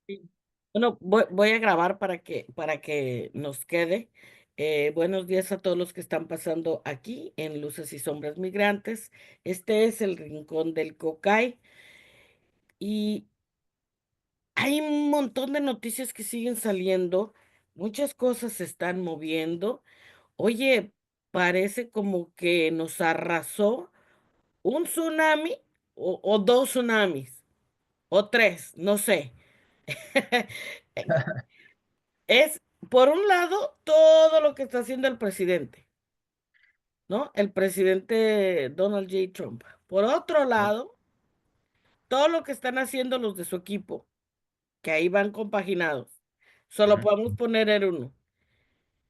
Sí. Bueno, voy a grabar para que nos quede. Buenos días a todos los que están pasando aquí en Luces y Sombras Migrantes. Este es el Rincón del Cocay y hay un montón de noticias que siguen saliendo. Muchas cosas se están moviendo. Oye, parece como que nos arrasó un tsunami o dos tsunamis o tres, no sé. Es, por un lado, todo lo que está haciendo el presidente, ¿no? El presidente Donald J. Trump. Por otro lado, todo lo que están haciendo los de su equipo, que ahí van compaginados. Solo Ujú, podemos poner el uno.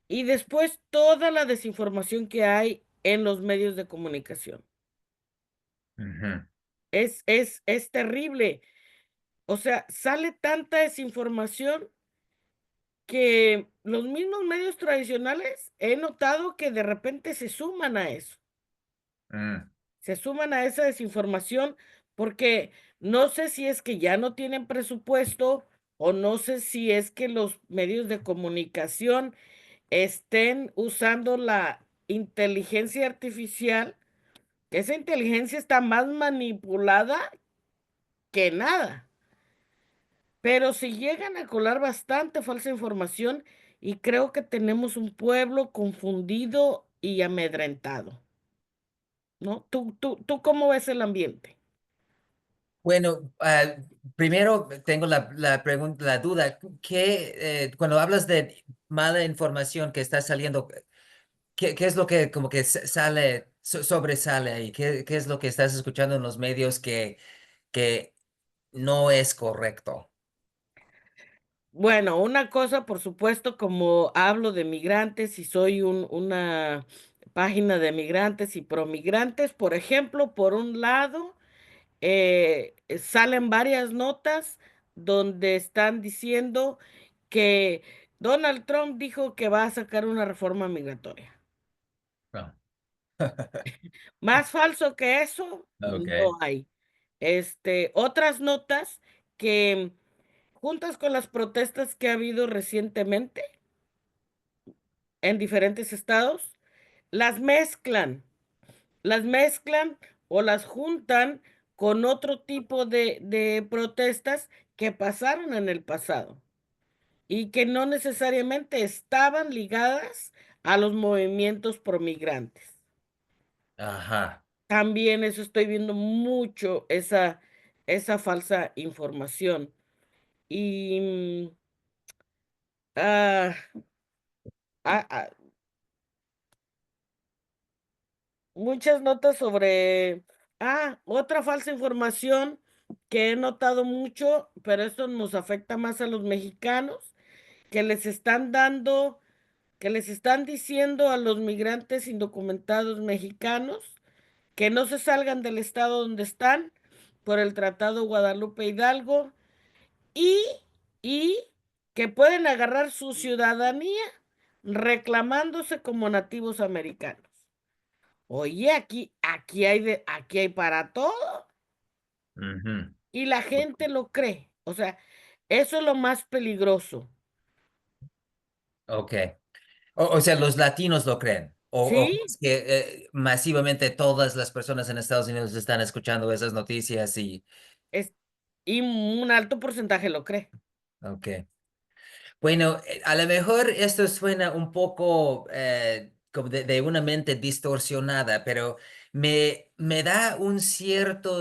Y después toda la desinformación que hay en los medios de comunicación. ujú, Es terrible. O sea, sale tanta desinformación que los mismos medios tradicionales he notado que de repente se suman a eso. mm, Se suman a esa desinformación porque no sé si es que ya no tienen presupuesto o no sé si es que los medios de comunicación estén usando la inteligencia artificial, que esa inteligencia está más manipulada que nada. Pero si llegan a colar bastante falsa información y creo que tenemos un pueblo confundido y amedrentado, ¿no? ¿Tú cómo ves el ambiente? Bueno, primero tengo la pregunta, la duda, cuando hablas de mala información que está saliendo, ¿qué es lo que como que sale, sobresale ahí? ¿Qué es lo que estás escuchando en los medios que no es correcto? Bueno, una cosa, por supuesto, como hablo de migrantes y soy una página de migrantes y promigrantes, por ejemplo, por un lado, salen varias notas donde están diciendo que Donald Trump dijo que va a sacar una reforma migratoria. No. Más falso que eso, Okay. no hay. Otras notas que, juntas con las protestas que ha habido recientemente en diferentes estados, las mezclan, las mezclan o las juntan con otro tipo de protestas que pasaron en el pasado y que no necesariamente estaban ligadas a los movimientos promigrantes. Ajá. También eso estoy viendo mucho, esa falsa información. Y ah, ah, ah, muchas notas sobre, otra falsa información que he notado mucho, pero esto nos afecta más a los mexicanos, que les están dando, que les están diciendo a los migrantes indocumentados mexicanos que no se salgan del estado donde están por el Tratado Guadalupe Hidalgo y, y que pueden agarrar su ciudadanía reclamándose como nativos americanos. Oye, aquí hay para todo Ujú. y la gente lo cree. O sea, eso es lo más peligroso. Ok. O sea, los latinos lo creen. O ¿Sí? es que masivamente todas las personas en Estados Unidos están escuchando esas noticias y... Es, y un alto porcentaje lo cree. Ok. Bueno, a lo mejor esto suena un poco como de una mente distorsionada, pero me da una cierta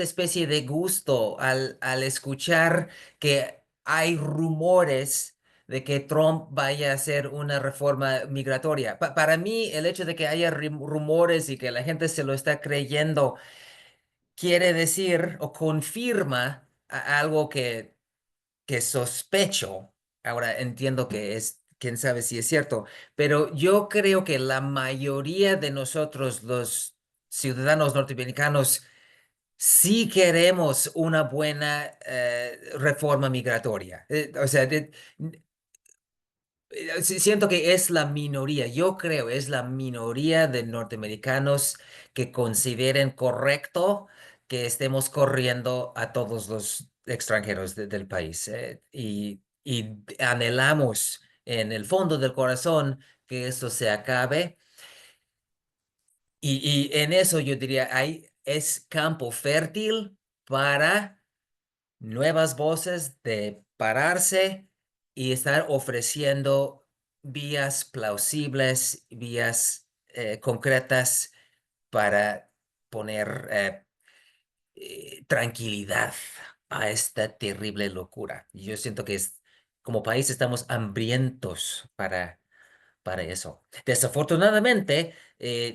especie de gusto al escuchar que hay rumores de que Trump vaya a hacer una reforma migratoria. Para mí, el hecho de que haya rumores y que la gente se lo está creyendo quiere decir o confirma algo que sospecho, ahora entiendo que es, quién sabe si es cierto, pero yo creo que la mayoría de nosotros, los ciudadanos norteamericanos, sí queremos una buena reforma migratoria. O sea, siento que es la minoría, yo creo, es la minoría de norteamericanos que consideren correcto que estemos corriendo a todos los extranjeros del país. Y anhelamos en el fondo del corazón que esto se acabe. Y en eso yo diría, es campo fértil para nuevas voces de pararse y estar ofreciendo vías plausibles, vías concretas para poner tranquilidad a esta terrible locura. Yo siento que como país estamos hambrientos para eso. Desafortunadamente,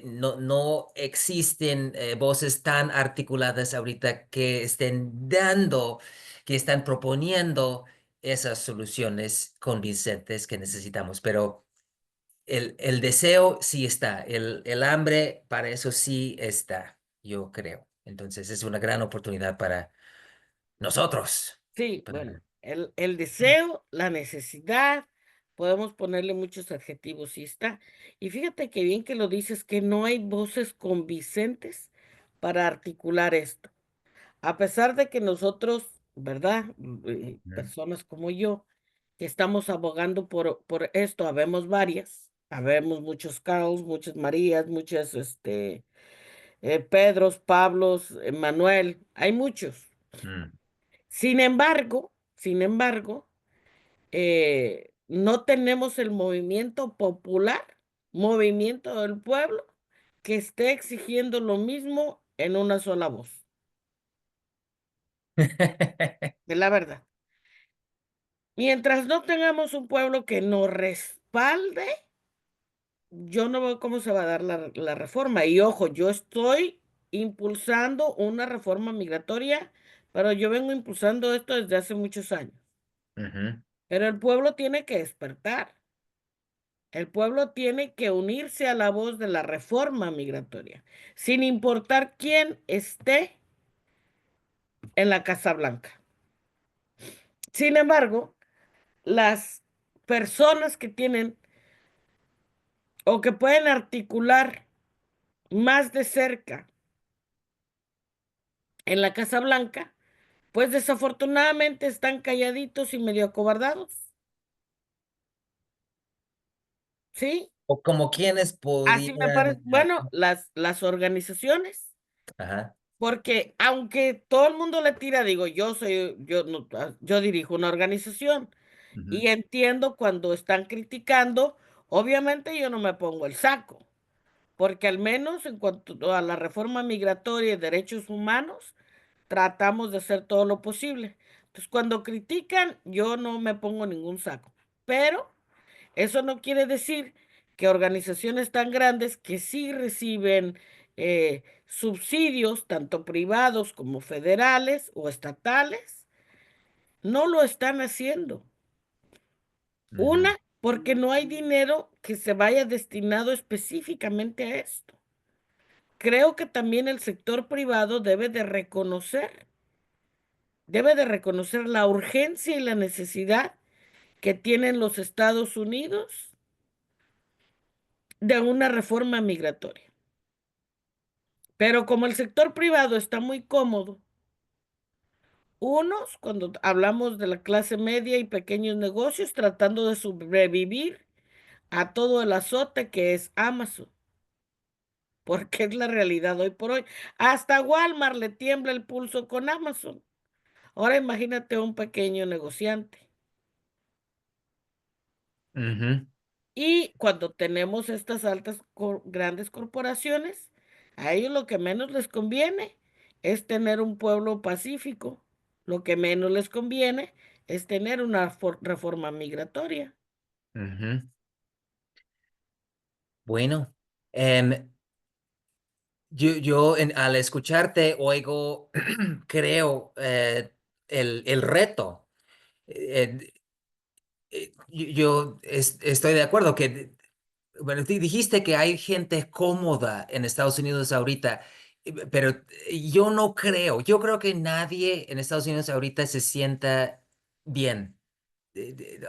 no existen voces tan articuladas ahorita que estén dando, que están proponiendo esas soluciones convincentes que necesitamos, pero el deseo sí está, el hambre para eso sí está, yo creo. Entonces es una gran oportunidad para nosotros. Sí, bueno, para- el deseo, la necesidad, podemos ponerle muchos adjetivos, sí está. Y fíjate que bien que lo dices, que no hay voces convincentes para articular esto. A pesar de que nosotros, ¿verdad? Ujú, Personas como yo, que estamos abogando por esto, habemos varias, habemos muchos Carlos, muchas Marías, muchas, Pedros, Pablos, Manuel, hay muchos. mm. Sin embargo, no tenemos el movimiento popular, movimiento del pueblo, que esté exigiendo lo mismo en una sola voz, de la verdad. Mientras no tengamos un pueblo que nos respalde, yo no veo cómo se va a dar la reforma. Y ojo, yo estoy impulsando una reforma migratoria, pero yo vengo impulsando esto desde hace muchos años. Ujú, Pero el pueblo tiene que despertar. El pueblo tiene que unirse a la voz de la reforma migratoria, sin importar quién esté en la Casa Blanca. Sin embargo, las personas que tienen o que pueden articular más de cerca en la Casa Blanca, pues desafortunadamente están calladitos y medio acobardados, ¿sí? O como quienes Así me parece. podían... Bueno, las organizaciones. Ajá. Porque aunque todo el mundo le tira, digo, yo no, yo dirijo una organización Ujú, y entiendo cuando están criticando, obviamente yo no me pongo el saco, porque al menos en cuanto a la reforma migratoria y derechos humanos, tratamos de hacer todo lo posible. Entonces, cuando critican, yo no me pongo ningún saco, pero eso no quiere decir que organizaciones tan grandes que sí reciben subsidios, tanto privados como federales o estatales, no lo están haciendo. Una, ujú, porque no hay dinero que se vaya destinado específicamente a esto. Creo que también el sector privado debe de reconocer la urgencia y la necesidad que tienen los Estados Unidos de una reforma migratoria. Pero como el sector privado está muy cómodo, unos, cuando hablamos de la clase media y pequeños negocios, tratando de sobrevivir a todo el azote que es Amazon, porque es la realidad hoy por hoy. Hasta Walmart le tiembla el pulso con Amazon. Ahora imagínate un pequeño negociante. ujú, Y cuando tenemos estas grandes corporaciones, a ellos lo que menos les conviene es tener un pueblo pacífico. Lo que menos les conviene es tener una reforma migratoria. ujú. Bueno, em, al escucharte oigo, creo, el reto. Eh, estoy de acuerdo que, bueno, dijiste que hay gente cómoda en Estados Unidos ahorita, pero yo no creo, yo creo que nadie en Estados Unidos ahorita se sienta bien.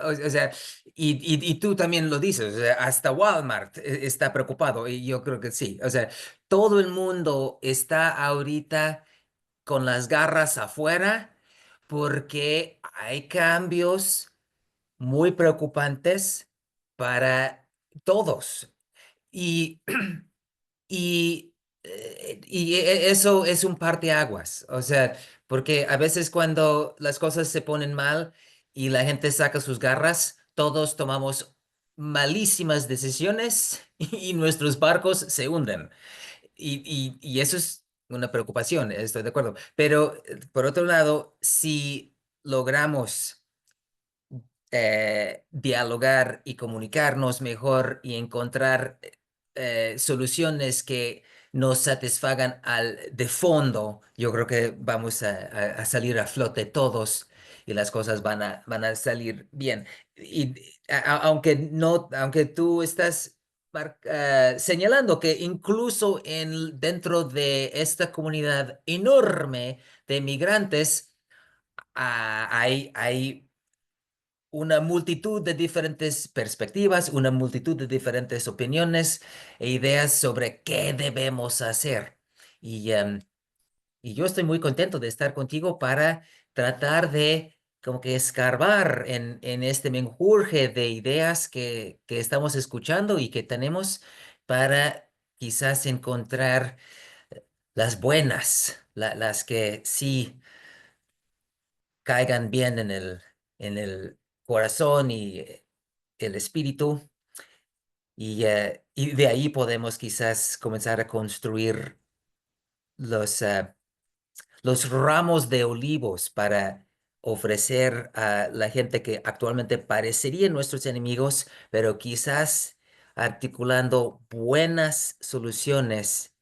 O sea, y tú también lo dices, o sea, hasta Walmart está preocupado y yo creo que sí, o sea, todo el mundo está ahorita con las garras afuera porque hay cambios muy preocupantes para todos. Y, eso es un parteaguas. O sea, porque a veces cuando las cosas se ponen mal y la gente saca sus garras, todos tomamos malísimas decisiones y nuestros barcos se hunden. Y eso es una preocupación, estoy de acuerdo. Pero por otro lado, si logramos dialogar y comunicarnos mejor y encontrar soluciones que nos satisfagan de fondo, yo creo que vamos a salir a flote todos y las cosas van a salir bien. Y aunque no, aunque tú estás señalando que incluso dentro de esta comunidad enorme de migrantes, hay una multitud de diferentes perspectivas, una multitud de diferentes opiniones e ideas sobre qué debemos hacer. Y, y yo estoy muy contento de estar contigo para tratar de como que escarbar en este menjurje de ideas que estamos escuchando y que tenemos para quizás encontrar las buenas, las que sí caigan bien en el corazón y el espíritu, y de ahí podemos quizás comenzar a construir los, ah, los ramos de olivos para ofrecer a la gente que actualmente parecerían nuestros enemigos, pero quizás articulando buenas soluciones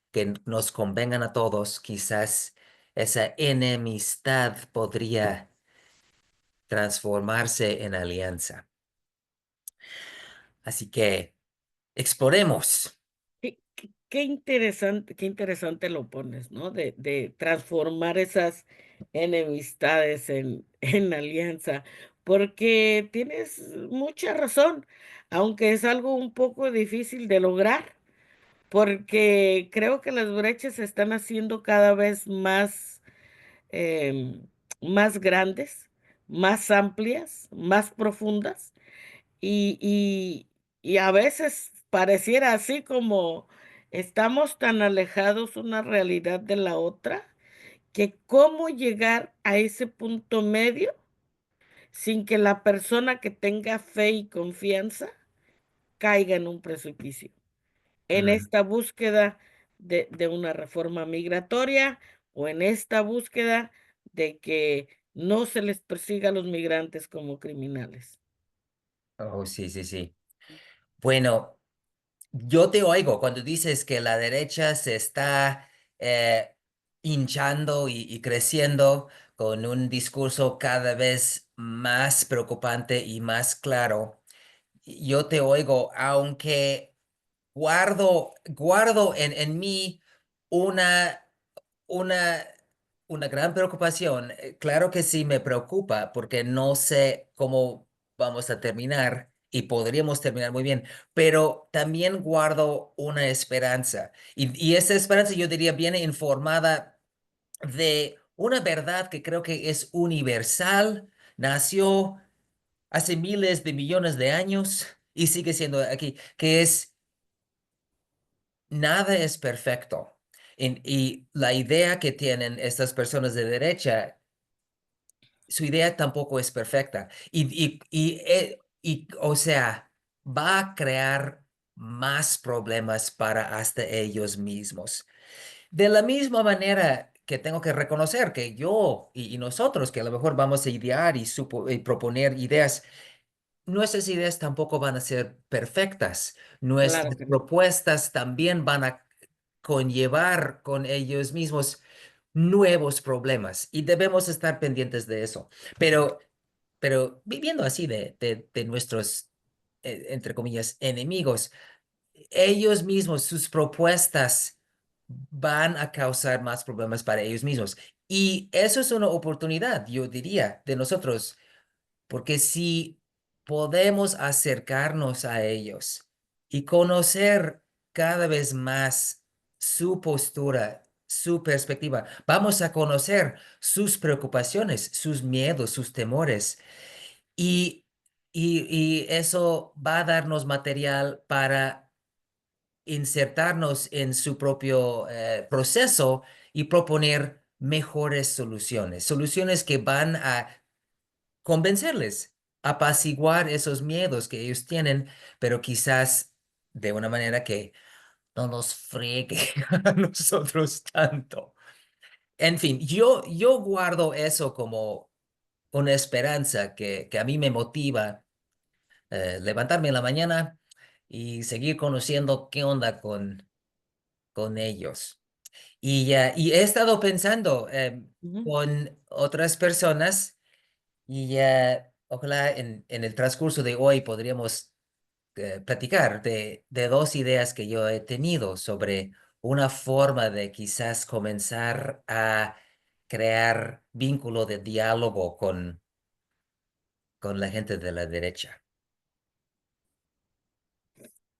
que nos convengan a todos, quizás esa enemistad podría transformarse en alianza. Así que exploremos. Qué interesante lo pones, ¿no? De transformar esas enemistades en alianza, porque tienes mucha razón, aunque es algo un poco difícil de lograr, porque creo que las brechas se están haciendo cada vez más, em, más grandes, más amplias, más profundas. Y a veces pareciera así como estamos tan alejados una realidad de la otra, que cómo llegar a ese punto medio sin que la persona que tenga fe y confianza caiga en un precipicio. En Mm. esta búsqueda de una reforma migratoria o en esta búsqueda de que no se les persiga a los migrantes como criminales. Oh, sí, sí, sí. Bueno, yo te oigo cuando dices que la derecha se está eh, hinchando y creciendo con un discurso cada vez más preocupante y más claro. Yo te oigo, aunque guardo en mí una, una, una gran preocupación. Claro que sí me preocupa porque no sé cómo vamos a terminar y podríamos terminar muy bien, pero también guardo una esperanza. Y esa esperanza, yo diría, viene informada de una verdad que creo que es universal, nació hace miles de millones de años y sigue siendo aquí, que es: nada es perfecto. Y la idea que tienen estas personas de derecha, su idea tampoco es perfecta. O sea, va a crear más problemas para hasta ellos mismos. De la misma manera que tengo que reconocer que yo y nosotros, que a lo mejor vamos a idear y proponer ideas, nuestras ideas tampoco van a ser perfectas. Claro Nuestras que no. propuestas también van a conllevar con ellos mismos nuevos problemas y debemos estar pendientes de eso. Pero, pero viviendo así de nuestros, entre comillas, enemigos, ellos mismos, sus propuestas van a causar más problemas para ellos mismos. Y eso es una oportunidad, yo diría, de nosotros, porque si podemos acercarnos a ellos y conocer cada vez más su postura, su perspectiva, vamos a conocer sus preocupaciones, sus miedos, sus temores y, y eso va a darnos material para insertarnos en su propio proceso y proponer mejores soluciones, soluciones que van a convencerles, apaciguar esos miedos que ellos tienen, pero quizás de una manera que no nos friegue a nosotros tanto. En fin, yo guardo eso como una esperanza que a mí me motiva levantarme en la mañana y seguir conociendo qué onda con ellos. Y he estado pensando Ujú. con otras personas y ojalá en el transcurso de hoy podríamos platicar de dos ideas que yo he tenido sobre una forma de quizás comenzar a crear vínculo de diálogo con la gente de la derecha.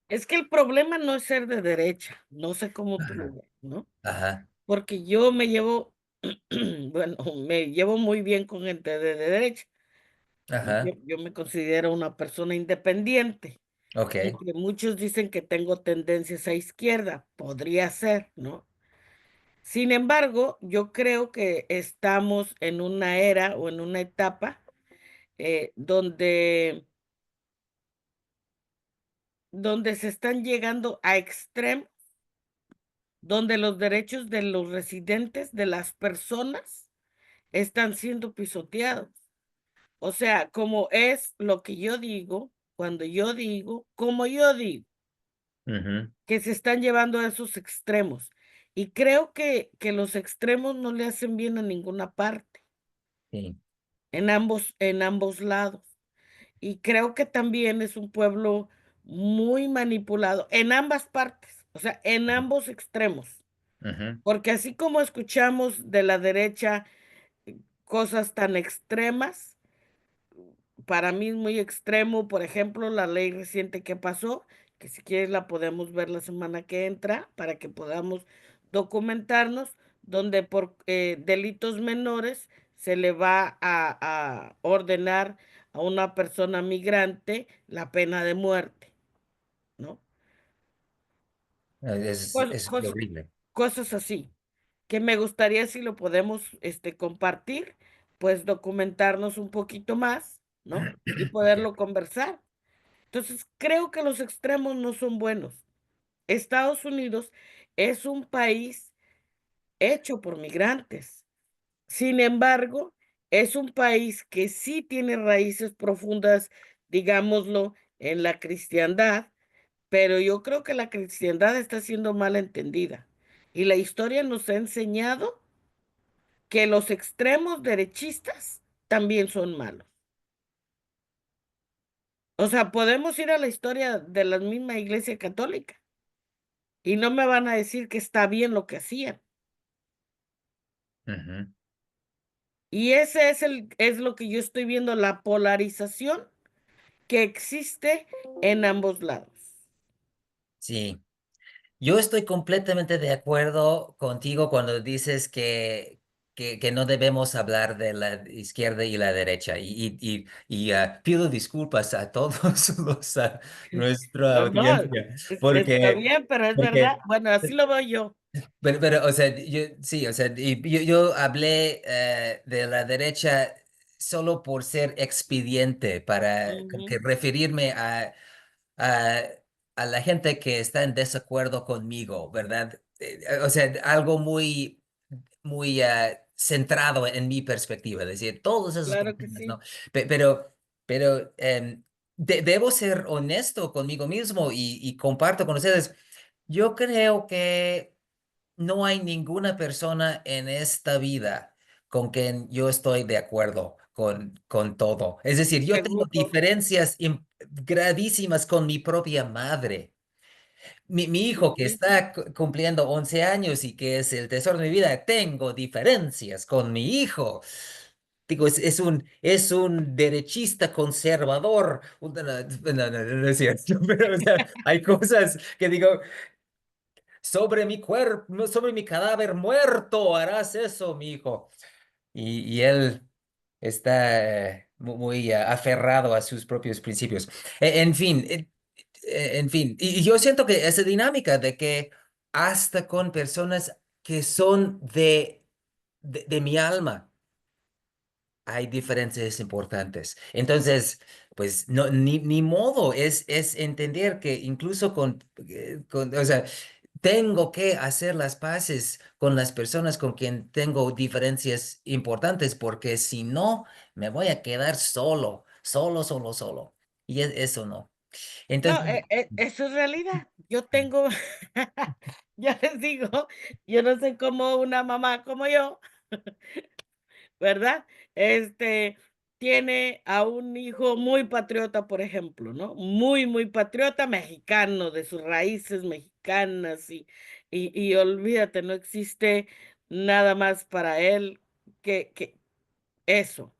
Es que el problema no es ser de derecha, no sé cómo tú lo Ajá. ves, ¿no? Ajá, Porque yo me llevo, bueno, me llevo muy bien con gente de derecha. ajá, Yo me considero una persona independiente, ok. aunque muchos dicen que tengo tendencias a izquierda, podría ser, ¿no? Sin embargo, yo creo que estamos en una era o en una etapa donde se están llegando a extremos, donde los derechos de los residentes, de las personas, están siendo pisoteados. O sea, como es lo que yo digo, cuando yo digo, como yo digo, Ujú, que se están llevando a esos extremos. Y creo que los extremos no le hacen bien a ninguna parte, sí, en ambos lados. Y creo que también es un pueblo muy manipulado en ambas partes, o sea, en ambos extremos. ujú, Porque así como escuchamos de la derecha cosas tan extremas, para mí es muy extremo, por ejemplo, la ley reciente que pasó, que si quieres la podemos ver la semana que entra para que podamos documentarnos, donde por delitos menores se le va a ordenar a una persona migrante la pena de muerte, ¿no? Cos- es cos- horrible. Cosas así, que me gustaría si lo podemos compartir, pues documentarnos un poquito más, ¿no? Y Ok. poderlo conversar. Entonces, creo que los extremos no son buenos. Estados Unidos es un país hecho por migrantes. Sin embargo, es un país que sí tiene raíces profundas, digámoslo, en la cristiandad, pero yo creo que la cristiandad está siendo mal entendida. Y la historia nos ha enseñado que los extremos derechistas también son malos. O sea, podemos ir a la historia de la misma Iglesia Católica. Y no me van a decir que está bien lo que hacían. Ujú, Y ese es lo que yo estoy viendo, la polarización que existe en ambos lados. sí. Yo estoy completamente de acuerdo contigo cuando dices que no debemos hablar de la izquierda y la derecha. Pido disculpas a todos nuestra No, no, audiencia, está bien, pero es verdad. porque Bueno, así lo veo yo. o sea, sí, o sea, yo hablé de la derecha solo por ser expediente, para como que Ujú, referirme a, a la gente que está en desacuerdo conmigo, ¿verdad? O sea, algo muy centrado en mi perspectiva, es decir, todas esas claro que personas, ¿no? sí. Pero debo ser honesto conmigo mismo y comparto con ustedes. Yo creo que no hay ninguna persona en esta vida con quien yo estoy de acuerdo con todo. Es decir, yo tengo Seguro. diferencias gravísimas con mi propia madre. Mi hijo que Ujú, está cumpliendo 11 años y que es el tesoro de mi vida, tengo diferencias con mi hijo. Digo, es un derechista conservador. No, no, no, no es cierto, pero o sea, hay cosas que digo, sobre mi cuerpo, sobre mi cadáver muerto, harás eso, mi hijo. Y él está muy aferrado a sus propios principios. En fin, en fin, y yo siento que esa dinámica de que hasta con personas que son de mi alma, hay diferencias importantes. Entonces, pues no, ni modo, es entender que incluso o sea, tengo que hacer las paces con las personas con quien tengo diferencias importantes, porque si no, me voy a quedar solo. Y eso no. No, Entonces, eso es realidad. Yo tengo, yo les digo, yo no sé cómo una mamá como yo, ¿verdad? Este, tiene a un hijo muy patriota, por ejemplo, ¿no? Muy, muy patriota mexicano, de sus raíces mexicanas y olvídate, no existe nada más para él que eso.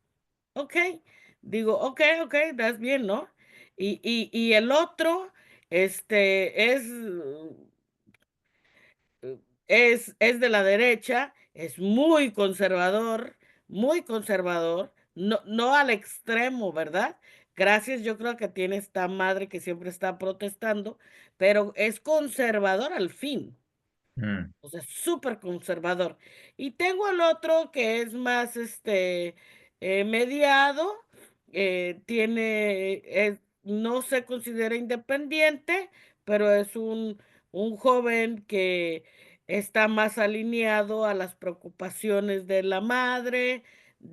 Okey, digo: "Okey, das bien", ¿no? Y el otro, es de la derecha, es muy conservador, no al extremo, ¿verdad? Gracias, yo creo que tiene esta madre que siempre está protestando, pero es conservador al fin. mm, O sea, súper conservador. Y tengo el otro que es más, mediado, no se considera independiente, pero es un joven que está más alineado a las preocupaciones de la madre,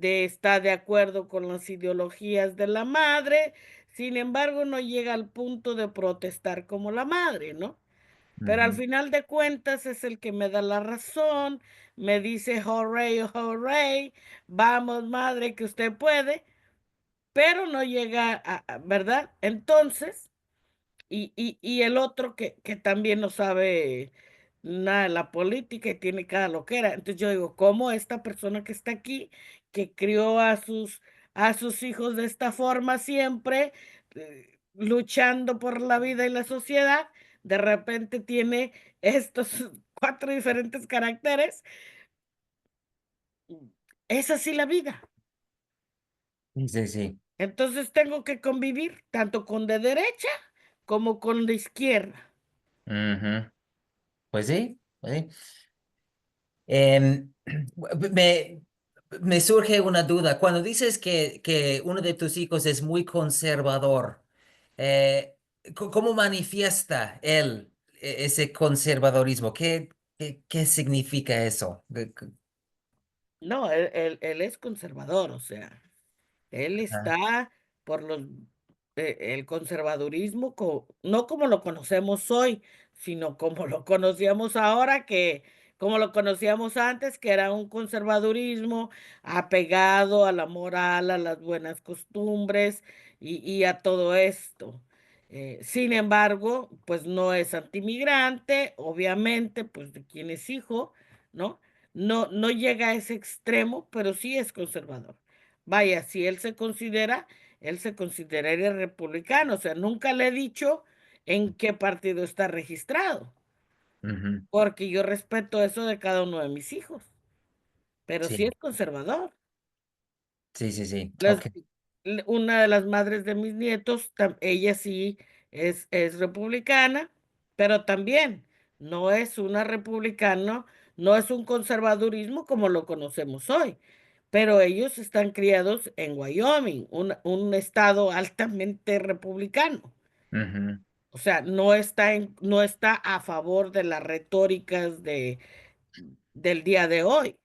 está de acuerdo con las ideologías de la madre, sin embargo, no llega al punto de protestar como la madre, ¿no? Pero al ujú, final de cuentas es el que me da la razón, me dice: "Hurray, hurray, vamos, madre, que usted puede", pero no llega ¿verdad? Entonces, y el otro que también no sabe nada de la política y tiene cada loquera. Entonces, yo digo, ¿cómo esta persona que está aquí, que crió a sus hijos de esta forma siempre, luchando por la vida y la sociedad, de repente tiene estos 4 diferentes caracteres? Es así la vida. sí, sí, sí. Entonces, tengo que convivir tanto con de derecha como con de izquierda. Ujú. Pues sí, pues sí. Em, me, me surge una duda. Cuando dices que uno de tus hijos es muy conservador, eh, ¿cómo manifiesta él ese conservadorismo? ¿Qué significa eso? No, él es conservador, o sea, él Ah, está por el conservadurismo, no como lo conocemos hoy, sino como lo conocíamos ahora, como lo conocíamos antes, que era un conservadurismo apegado a la moral, a las buenas costumbres y a todo esto. Sin embargo, pues no es antimigrante, obviamente, pues de quien es hijo, ¿no? No llega a ese extremo, pero sí es conservador. Vaya, si él se consideraría republicano, o sea, nunca le he dicho en qué partido está registrado, ujú. porque yo respeto eso de cada uno de mis hijos, pero sí Sí, es conservador. sí. Las Ok. una de las madres de mis nietos, ella sí es republicana, pero también no es una republicana, no es un conservadurismo como lo conocemos hoy, pero ellos están criados en Wyoming, un estado altamente republicano. Ujú. O sea, no está a favor de las retóricas del día de hoy,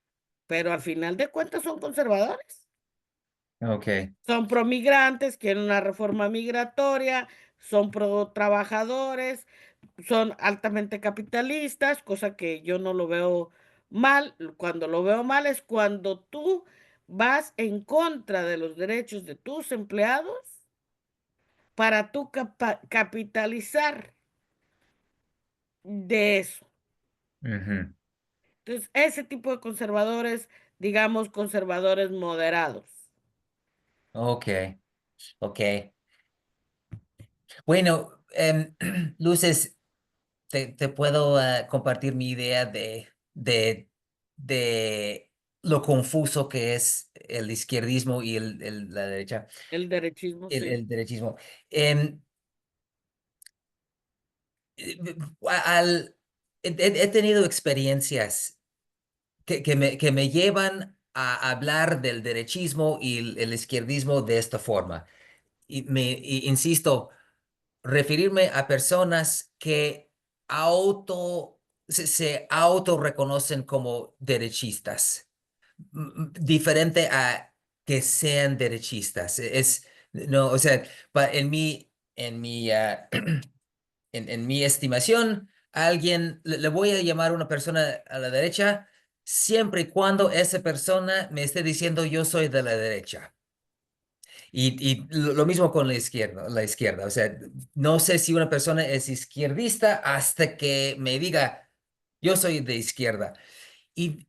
pero al final de cuentas son conservadores. Ok. Son promigrantes, quieren una reforma migratoria, son pro trabajadores, son altamente capitalistas, cosa que yo no lo veo mal. Cuando lo veo mal es cuando tú vas en contra de los derechos de tus empleados para tú capitalizar de eso. Ujú. Entonces, ese tipo de conservadores, digamos, conservadores moderados. Ok, ok. Bueno, Luces. te puedo compartir mi idea de lo confuso que es el izquierdismo y la derecha, El derechismo, sí. el derechismo. Em, eh, al, he tenido experiencias que me llevan a hablar del derechismo y el izquierdismo de esta forma. Insisto, referirme a personas que se auto reconocen como derechistas, diferente a que sean derechistas. No, o sea, en mi estimación, le voy a llamar a una persona a la derecha siempre y cuando esa persona me esté diciendo yo soy de la derecha. Y lo mismo con la izquierda. O sea, no sé si una persona es izquierdista hasta que me diga yo soy de izquierda. Y,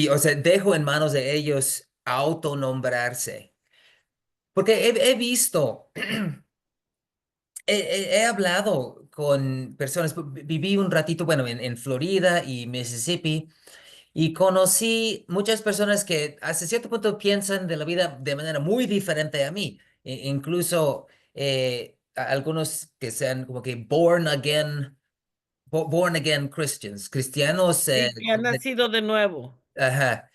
o sea, dejo en manos de ellos autonombrarse. Porque he visto, he hablado con personas, viví un ratito, bueno, en Florida y Mississippi, y conocí muchas personas que hasta cierto punto piensan de la vida de manera muy diferente a mí. Incluso algunos que sean como que born again Christians, cristianos, Sí, que ha nacido de nuevo. ajá.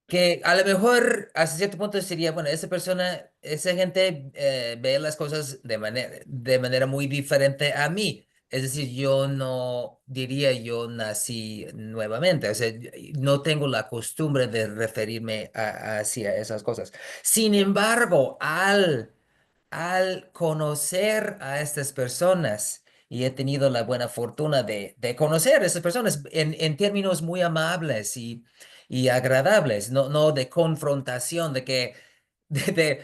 Que a lo mejor hasta cierto punto sería, bueno, esa persona, esa gente ve las cosas de manera muy diferente a mí. Es decir, yo no diría yo nací nuevamente, o sea, no tengo la costumbre de referirme hacia esas cosas. Sin embargo, al conocer a estas personas, y he tenido la buena fortuna de conocer a estas personas en términos muy amables y agradables, no de confrontación, de que de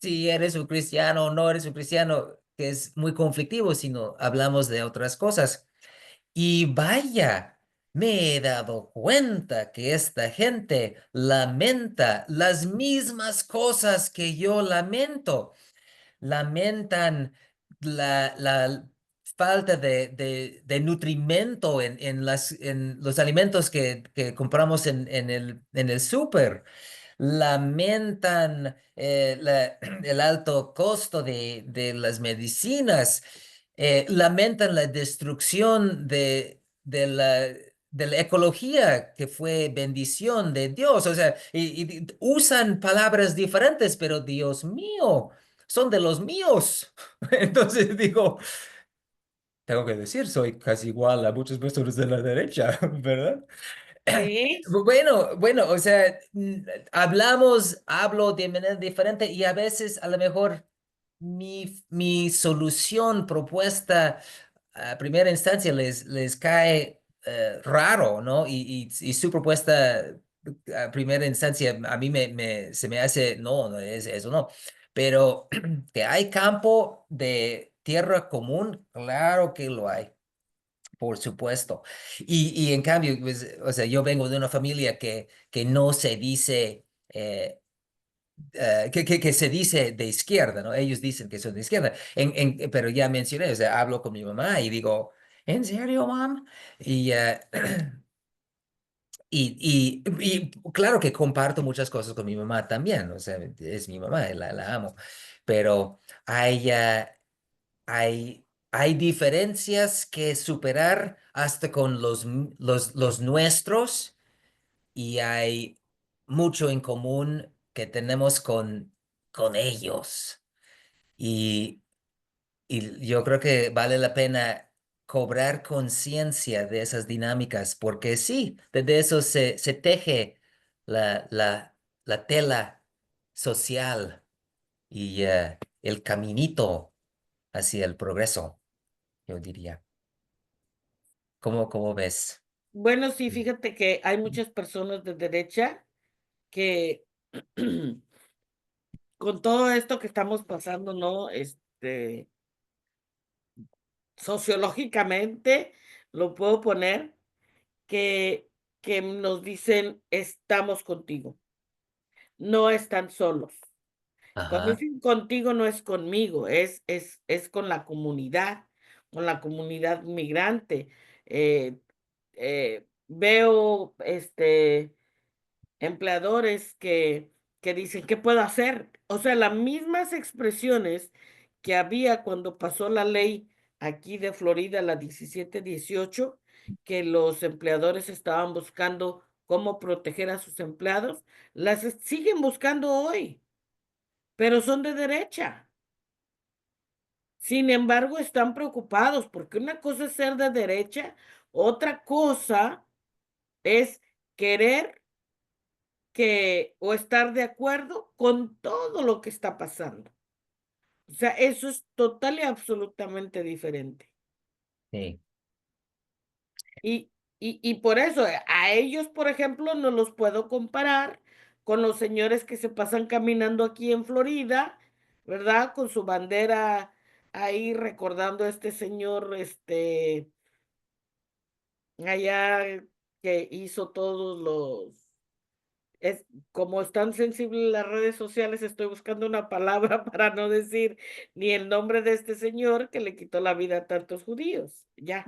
si eres un cristiano o no eres un cristiano, que es muy conflictivo, sino hablamos de otras cosas. Y vaya, me he dado cuenta que esta gente lamenta las mismas cosas que yo lamento. Lamentan la falta de nutrimento en los alimentos que compramos en el súper. Lamentan el alto costo de las medicinas. Lamentan la destrucción de la ecología que fue bendición de Dios. O sea, y usan palabras diferentes, pero Dios mío, son de los míos. Entonces digo, tengo que decir, soy casi igual a muchas personas de la derecha, ¿verdad? Sí, Bueno, o sea, hablo de manera diferente y a veces a lo mejor mi solución propuesta a primera instancia les cae raro, ¿no? Y su propuesta a primera instancia a mí se me hace, no, no es eso, no. Pero que hay campo de tierra común, claro que lo hay. Por supuesto. Y en cambio, pues, o sea, yo vengo de una familia que no se dice, que se dice de izquierda, ¿no? Ellos dicen que son de izquierda. Pero ya mencioné, o sea, hablo con mi mamá y digo, ¿en serio, mam? Y, y claro que comparto muchas cosas con mi mamá también, o sea, es mi mamá, la amo. Pero hay, hay diferencias que superar hasta con los nuestros y hay mucho en común que tenemos con ellos. Y, y yo creo que vale la pena cobrar conciencia de esas dinámicas, porque sí, desde eso se teje la, la, la tela social y el caminito hacia el progreso, yo diría. ¿Cómo ves? bueno, sí, fíjate que hay muchas personas de derecha que con todo esto que estamos pasando, ¿no? Sociológicamente, lo puedo poner, que, que nos dicen, estamos contigo, no están solos. Cuando Ajá. dicen contigo, no es conmigo, es con la comunidad, con la comunidad migrante. Eh, Veo empleadores que dicen, ¿qué puedo hacer? O sea, las mismas expresiones que había cuando pasó la ley aquí de Florida, la 1718, que los empleadores estaban buscando cómo proteger a sus empleados, siguen buscando hoy, pero son de derecha. Sin embargo, están preocupados porque una cosa es ser de derecha, otra cosa es querer que o estar de acuerdo con todo lo que está pasando. O sea, eso es total y absolutamente diferente. Sí. Y, y por eso a ellos, por ejemplo, no los puedo comparar con los señores que se pasan caminando aquí en Florida, ¿verdad? Con su bandera ahí recordando a este señor, allá que hizo todos los es como están sensibles las redes sociales, estoy buscando una palabra para no decir ni el nombre de este señor que le quitó la vida a tantos judíos. Ya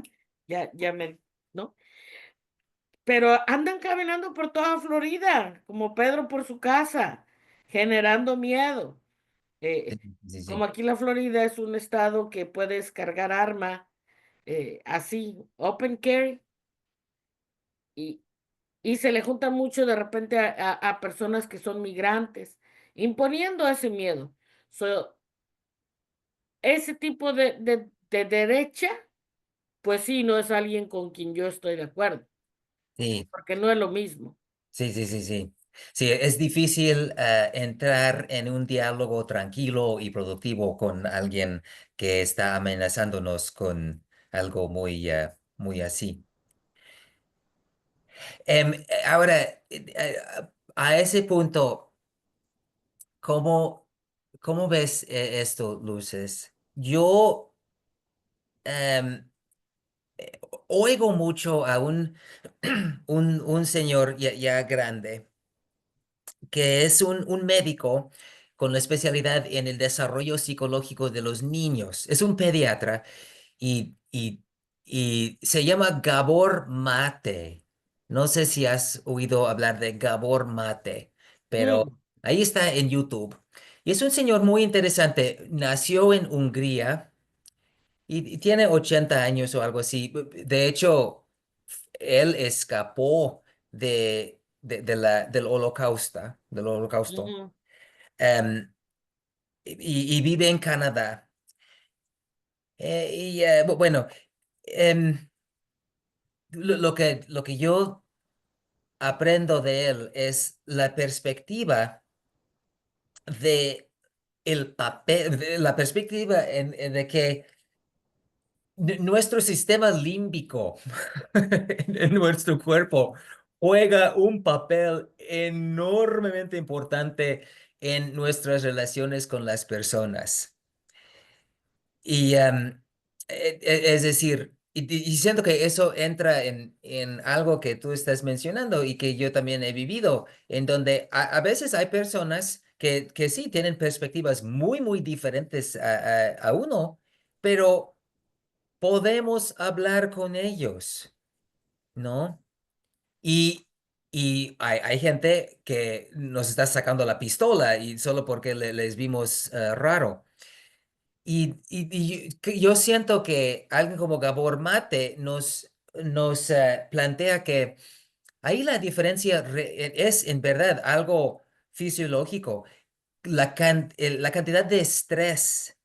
¿no? Pero andan caminando por toda Florida, como Pedro por su casa, generando miedo. Sí, Eh, sí, Como sí. aquí la Florida es un estado que puedes cargar arma así, open carry, y, y se le junta mucho de repente a personas que son migrantes, imponiendo ese miedo. So, ese tipo de derecha, pues sí, no es alguien con quien yo estoy de acuerdo, Sí, porque no es lo mismo. sí, sí, sí, sí. Sí, es difícil entrar en un diálogo tranquilo y productivo con alguien que está amenazándonos con algo muy, muy así. Ahora, a ese punto, ¿cómo, cómo ves esto, Luces? Yo em, oigo mucho a un señor ya grande que es un médico con la especialidad en el desarrollo psicológico de los niños. Es un pediatra y se llama Gabor Mate. No sé si has oído hablar de Gabor Mate, pero Mm, ahí está en YouTube. Y es un señor muy interesante. Nació en Hungría y tiene 80 años o algo así. De hecho, él escapó del holocausto, ujú, em, y vive en Canadá. Bueno, em, lo que yo aprendo de él es la perspectiva de el papel, la perspectiva de que nuestro sistema límbico en nuestro cuerpo juega un papel enormemente importante en nuestras relaciones con las personas. Y es decir, y siento que eso entra en algo que tú estás mencionando y que yo también he vivido, en donde a veces hay personas que sí tienen perspectivas muy, muy diferentes a uno, pero podemos hablar con ellos, ¿no? Y, y hay gente que nos está sacando la pistola y solo porque les vimos raro. Que yo siento que alguien como Gabor Mate nos plantea que ahí la diferencia es en verdad algo fisiológico. La cantidad de estrés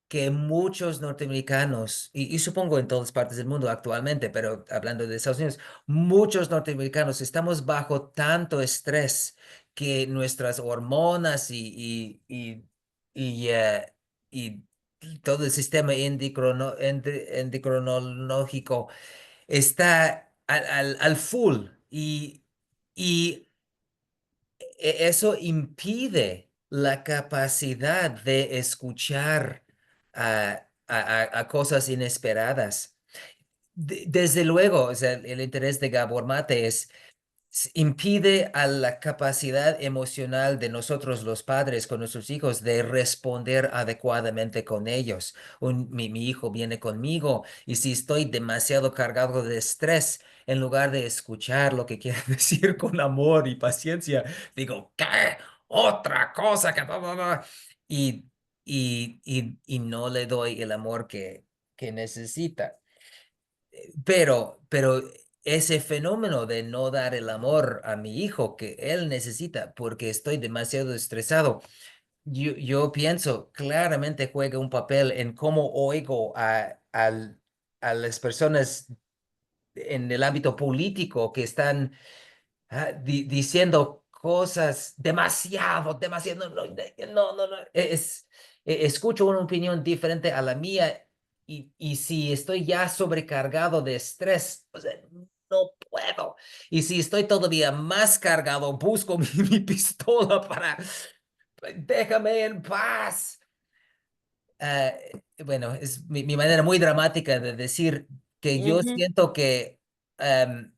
que muchos norteamericanos, y supongo en todas partes del mundo actualmente, pero hablando de Estados Unidos, muchos norteamericanos estamos bajo tanto estrés que nuestras hormonas y y todo el sistema endocrinológico está al full y eso impide la capacidad de escuchar a cosas inesperadas. Desde luego, o sea, el interés de Gabor Mate es impide a la capacidad emocional de nosotros los padres con nuestros hijos de responder adecuadamente con ellos. Mi hijo viene conmigo y si estoy demasiado cargado de estrés, en lugar de escuchar lo que quiere decir con amor y paciencia, digo, ¿qué? Otra cosa que... bla, bla, bla", Y, y no le doy el amor que necesita. Pero ese fenómeno de no dar el amor a mi hijo que él necesita porque estoy demasiado estresado, yo pienso claramente juega un papel en cómo oigo a las personas en el ámbito político que están diciendo cosas demasiado, no, escucho una opinión diferente a la mía y si estoy ya sobrecargado de estrés, o sea, no puedo. Y si estoy todavía más cargado, busco mi pistola para, déjame en paz. Ah, bueno, es mi manera muy dramática de decir que yo Ujú. siento que... em,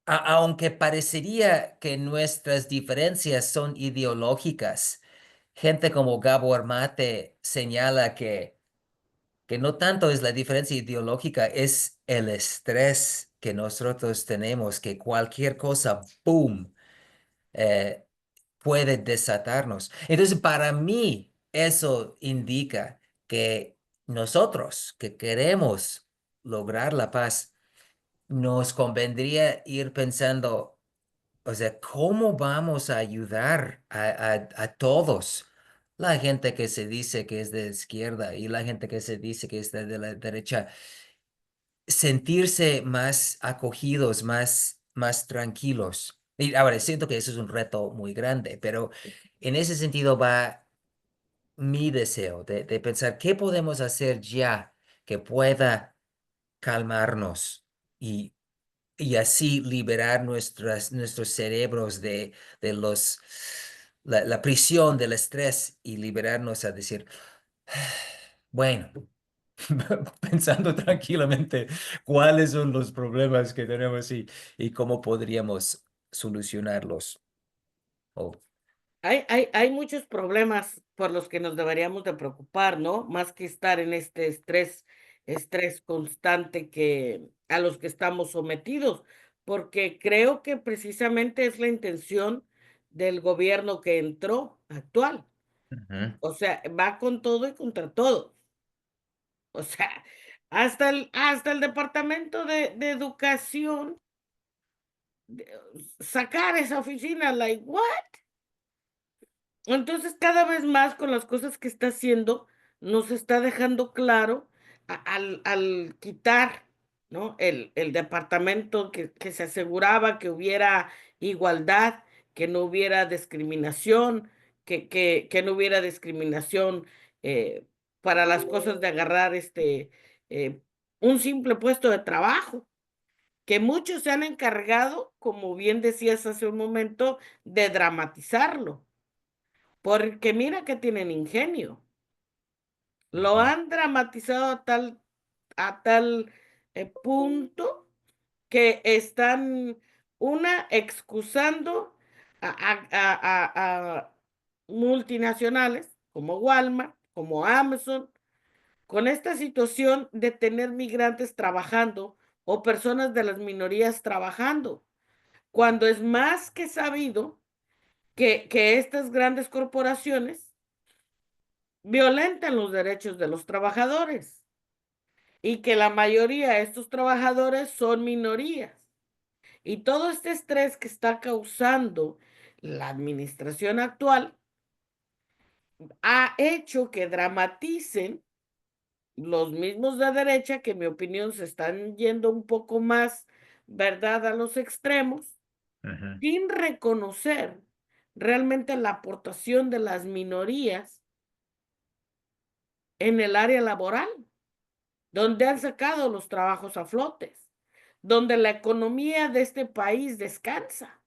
aunque parecería que nuestras diferencias son ideológicas, gente como Gabor Mate señala que no tanto es la diferencia ideológica, es el estrés que nosotros tenemos, que cualquier cosa, ¡boom!, eh, puede desatarnos. Entonces, para mí, eso indica que nosotros que queremos lograr la paz, nos convendría ir pensando, o sea, ¿cómo vamos a ayudar a todos? La gente que se dice que es de izquierda y la gente que se dice que es de la derecha, sentirse más acogidos, más tranquilos. Y ahora, siento que eso es un reto muy grande, pero en ese sentido va mi deseo de pensar qué podemos hacer ya que pueda calmarnos y así liberar nuestros cerebros de la prisión del estrés y liberarnos a decir, bueno, pensando tranquilamente cuáles son los problemas que tenemos y cómo podríamos solucionarlos. Oh, Hay muchos problemas por los que nos deberíamos de preocupar, ¿no? Más que estar en este estrés constante que a los que estamos sometidos, porque creo que precisamente es la intención del gobierno que entró actual. ujú, O sea, va con todo y contra todo. O sea, hasta el Departamento de Educación, de sacar esa oficina, like, ¿what? Entonces, cada vez más con las cosas que está haciendo, nos está dejando claro al quitar, ¿no? El departamento que se aseguraba que hubiera igualdad, que no hubiera discriminación, que no hubiera discriminación eh, para las cosas de agarrar eh, un simple puesto de trabajo, que muchos se han encargado, como bien decías hace un momento, de dramatizarlo. Porque mira que tienen ingenio. Lo ujú, han dramatizado a tal punto que están, una, excusando a multinacionales como Walmart, como Amazon, con esta situación de tener migrantes trabajando o personas de las minorías trabajando, cuando es más que sabido que estas grandes corporaciones violentan los derechos de los trabajadores y que la mayoría de estos trabajadores son minorías. Y todo este estrés que está causando la administración actual ha hecho que dramaticen los mismos de derecha, que en mi opinión se están yendo un poco más, ¿verdad?, a los extremos, ujú, sin reconocer realmente la aportación de las minorías en el área laboral, donde han sacado los trabajos a flotes, donde la economía de este país descansa,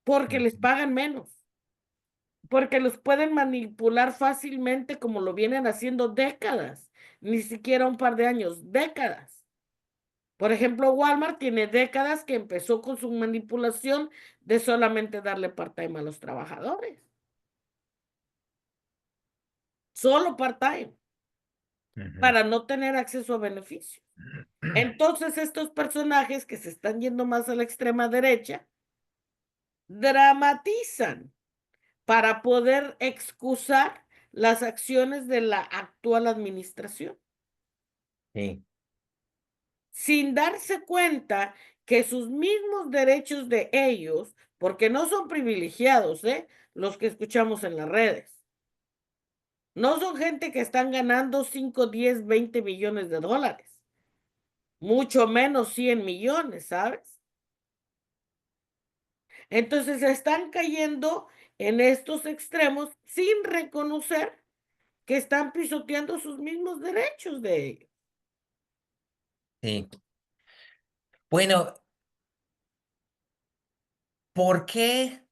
porque les ujú. pagan menos, porque los pueden manipular fácilmente como lo vienen haciendo décadas, ni siquiera un par de años, décadas. Por ejemplo, Walmart tiene décadas que empezó con su manipulación de solamente darle part-time a los trabajadores. Solo part-time, Ujú. para no tener acceso a beneficios. Entonces, estos personajes que se están yendo más a la extrema derecha, dramatizan para poder excusar las acciones de la actual administración, Sí, sin darse cuenta que sus mismos derechos de ellos, porque no son privilegiados, ¿eh? Los que escuchamos en las redes. No son gente que están ganando 5, 10, 20 millones de dólares, mucho menos 100 millones, ¿sabes? Entonces están cayendo en estos extremos sin reconocer que están pisoteando sus mismos derechos de ellos. sí. Bueno, ¿por qué?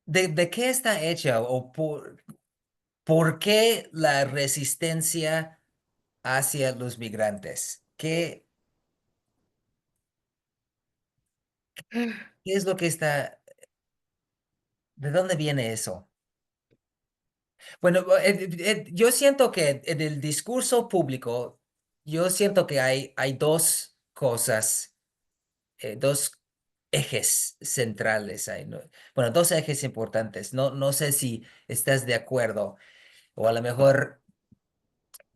¿De qué está hecha o por qué la resistencia hacia los migrantes? ¿Qué es lo que está, de dónde viene eso? Bueno, yo siento que en el discurso público, yo siento que hay dos cosas, dos ejes centrales ahí, ¿no? Bueno, dos ejes importantes. No sé si estás de acuerdo o a lo mejor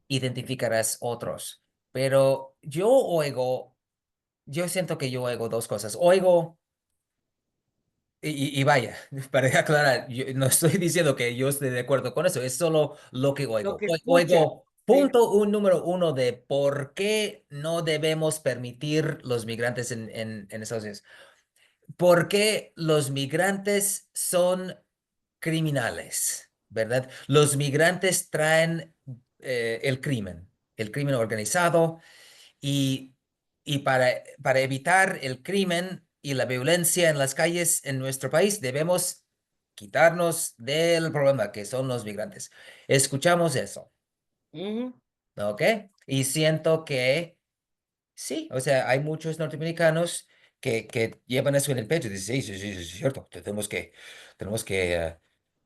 identificarás otros, pero yo siento que yo oigo dos cosas. Oigo, y vaya, para aclarar, yo no estoy diciendo que yo esté de acuerdo con eso, es solo lo que Lo oigo. que escucha, Oigo, sí. número uno de por qué no debemos permitir los migrantes en Estados Unidos. ¿Por qué los migrantes son criminales, verdad? Los migrantes traen el crimen organizado y, y para evitar el crimen y la violencia en las calles en nuestro país, debemos quitarnos del problema que son los migrantes. Escuchamos eso, Ujú. ¿ok? Y siento que sí, o sea, hay muchos norteamericanos que llevan eso en el pecho y dicen, sí, sí, sí, sí, es cierto, tenemos que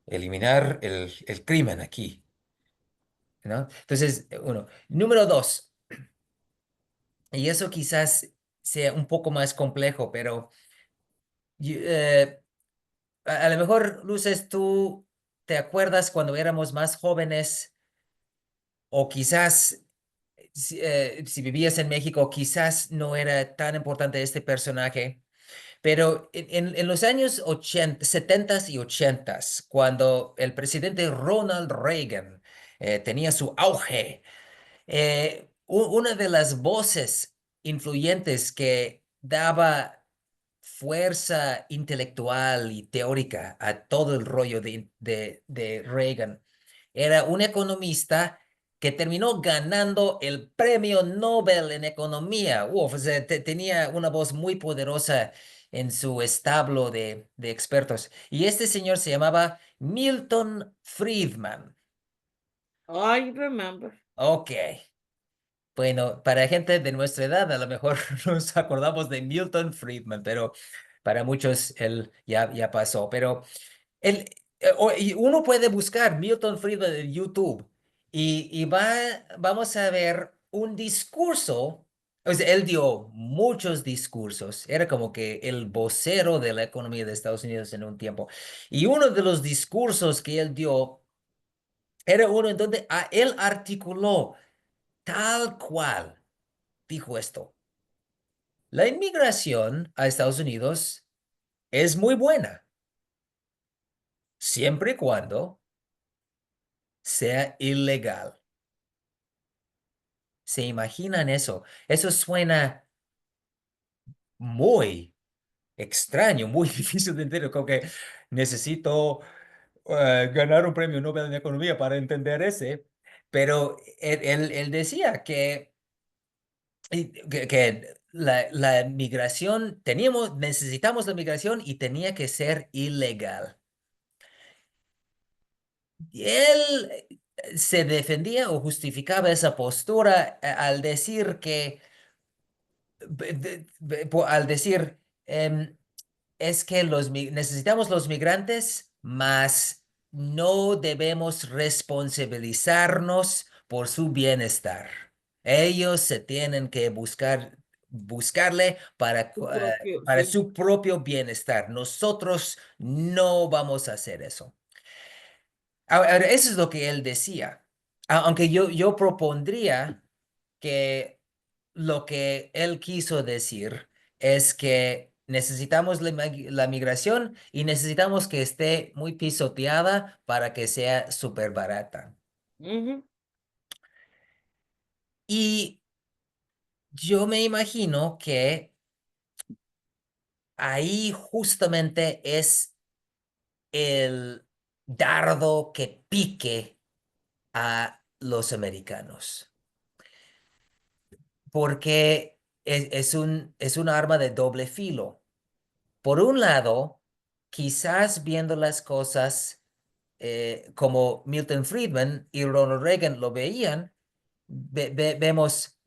eliminar el crimen aquí, ¿no? Entonces, uno. Número dos, y eso quizás sea un poco más complejo, pero eh, a lo mejor, Luces, tú te acuerdas cuando éramos más jóvenes o quizás si vivías en México, quizás no era tan importante este personaje. Pero en los años 80, 70 y 80, cuando el presidente Ronald Reagan tenía su auge, una de las voces influyentes que daba fuerza intelectual y teórica a todo el rollo de Reagan era un economista que terminó ganando el premio Nobel en economía. Uf, o sea, tenía una voz muy poderosa en su establo de expertos. Y este señor se llamaba Milton Friedman. I remember. Ok. Bueno, para gente de nuestra edad, a lo mejor nos acordamos de Milton Friedman, pero para muchos él ya pasó. Pero él, y uno puede buscar Milton Friedman en YouTube y vamos a ver un discurso. O sea, él dio muchos discursos. Era como que el vocero de la economía de Estados Unidos en un tiempo. Y uno de los discursos que él dio era uno en donde él articuló tal cual dijo esto. La inmigración a Estados Unidos es muy buena, siempre y cuando sea ilegal. ¿Se imaginan eso? Eso suena muy extraño, muy difícil de entender, como que necesito ganar un premio Nobel en Economía para entender ese, pero él decía que la migración, necesitamos la migración y tenía que ser ilegal. Y él se defendía o justificaba esa postura al decir que al decir, es que necesitamos los migrantes, mas no debemos responsabilizarnos por su bienestar. Ellos se tienen que buscarle Tu propio, para sí. su propio bienestar. Nosotros no vamos a hacer eso. Ahora, eso es lo que él decía. Aunque yo propondría que lo que él quiso decir es que necesitamos la migración y necesitamos que esté muy pisoteada para que sea súper barata. Ujú, Y yo me imagino que ahí justamente es el dardo que pique a los americanos, porque es un arma de doble filo. Por un lado, quizás viendo las cosas como Milton Friedman y Ronald Reagan lo veían, vemos,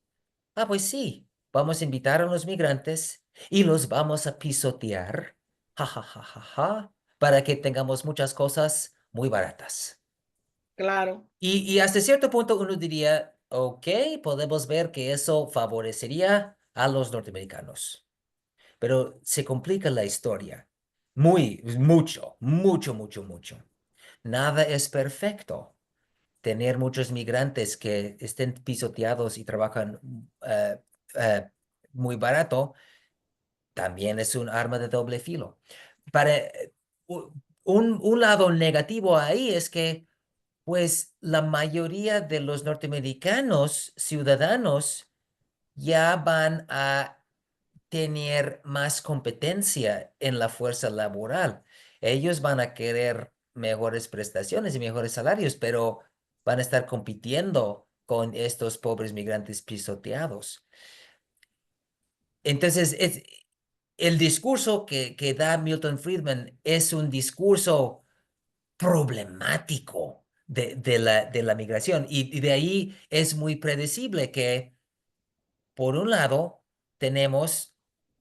ah, pues sí, vamos a invitar a los migrantes y los vamos a pisotear, ja, ja, ja, ja, ja, para que tengamos muchas cosas muy baratas. claro. Y hasta cierto punto uno diría, ok, podemos ver que eso favorecería a los norteamericanos, pero se complica la historia. Mucho, mucho, mucho, mucho. Nada es perfecto. Tener muchos migrantes que estén pisoteados y trabajan eh, muy barato también es un arma de doble filo. Para, un lado negativo ahí es que, pues, la mayoría de los norteamericanos, ciudadanos, ya van a tener más competencia en la fuerza laboral. Ellos van a querer mejores prestaciones y mejores salarios, pero van a estar compitiendo con estos pobres migrantes pisoteados. Entonces, el discurso que da Milton Friedman es un discurso problemático de la migración y de ahí es muy predecible que por un lado, tenemos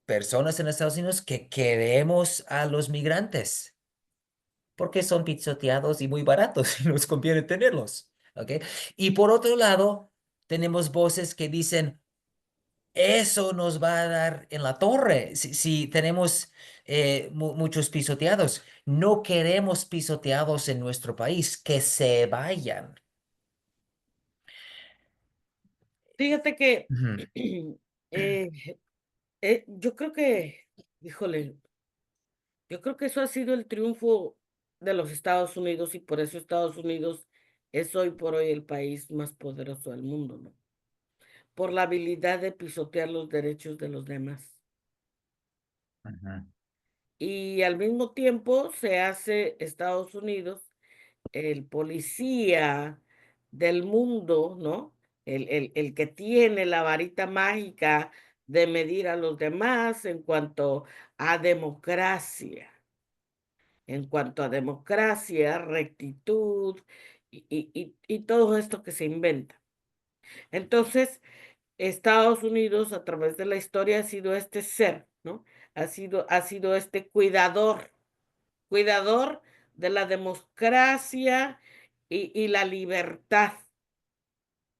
personas en Estados Unidos que queremos a los migrantes porque son pisoteados y muy baratos y nos conviene tenerlos, ¿ok? Y por otro lado, tenemos voces que dicen, eso nos va a dar en la torre si tenemos muchos pisoteados. No queremos pisoteados en nuestro país, que se vayan. Fíjate que Ujú, eh, yo creo que, híjole, yo creo que eso ha sido el triunfo de los Estados Unidos y por eso Estados Unidos es hoy por hoy el país más poderoso del mundo, ¿no? Por la habilidad de pisotear los derechos de los demás. ujú, Y al mismo tiempo se hace Estados Unidos el policía del mundo, ¿no? El que tiene la varita mágica de medir a los demás a democracia, en cuanto a democracia, rectitud y todo esto que se inventa. Entonces, Estados Unidos a través de la historia ha sido este ser, ¿no? Ha sido este cuidador de la democracia y la libertad.